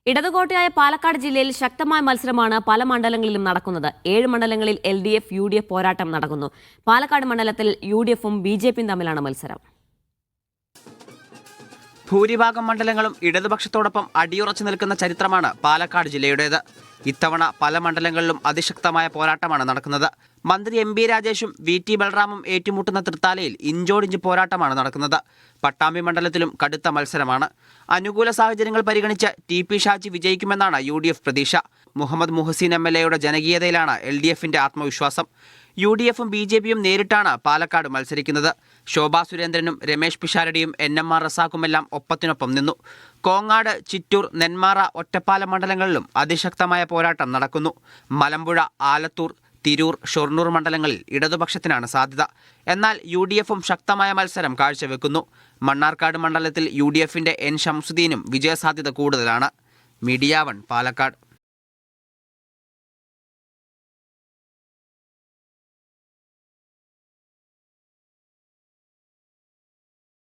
ഇടതുകോട്ടയായ പാലക്കാട് ജില്ലയിൽ ശക്തമായ മത്സരമാണ് പല മണ്ഡലങ്ങളിലും നടക്കുന്നത്. 7 മണ്ഡലങ്ങളിൽ LDF, UDF പോരാട്ടം നടക്കുന്നു. പാലക്കാട് മണ്ഡലത്തിൽ UDF-ഉം BJP-യും തമ്മിലാണ് മത്സരം. ഭൂരിഭാഗം മണ്ഡലങ്ങളും ഇടതുപക്ഷത്തോടൊപ്പം അടിയുറച്ചു നിൽക്കുന്ന ചരിത്രമാണ് പാലക്കാട് ജില്ലയുടേത്. ഇത്തവണ പല മണ്ഡലങ്ങളിലും അതിശക്തമായ പോരാട്ടമാണ് നടക്കുന്നത്. മന്ത്രി MB രാജേഷും VT ബൽറാമും ഏറ്റുമുട്ടുന്ന തൃത്താലയിൽ ഇഞ്ചോടിഞ്ച് പോരാട്ടമാണ് നടക്കുന്നത്. പട്ടാമ്പി മണ്ഡലത്തിലും കടുത്ത മത്സരമാണ്. അനുകൂല സാഹചര്യങ്ങൾ പരിഗണിച്ച് TP ഷാജി വിജയിക്കുമെന്നാണ് UDF പ്രതീക്ഷ. മുഹമ്മദ് മുഹസീൻ MLA-യുടെ ജനകീയതയിലാണ് LDF-ന്റെ ആത്മവിശ്വാസം. UDF-ഉം BJP-യും നേരിട്ടാണ് പാലക്കാട് മത്സരിക്കുന്നത്. ശോഭാ സുരേന്ദ്രനും രമേശ് പിഷാരടിയും NMR റസാഖുമെല്ലാം ഒപ്പത്തിനൊപ്പം നിന്നു. കോങ്ങാട്, ചിറ്റൂർ, നെന്മാറ, ഒറ്റപ്പാലം മണ്ഡലങ്ങളിലും അതിശക്തമായ പോരാട്ടം നടക്കുന്നു. മലമ്പുഴ, ആലത്തൂർ, തിരൂർ, ഷൊർണൂർ മണ്ഡലങ്ങളിൽ ഇടതുപക്ഷത്തിനാണ് സാധ്യത. എന്നാൽ UDF-ഉം ശക്തമായ മത്സരം കാഴ്ചവെക്കുന്നു. മണ്ണാർക്കാട് മണ്ഡലത്തിൽ UDF-ന്റെ N ഷംസുദ്ദീനും വിജയസാധ്യത കൂടുതലാണ്. മീഡിയ 1 പാലക്കാട്.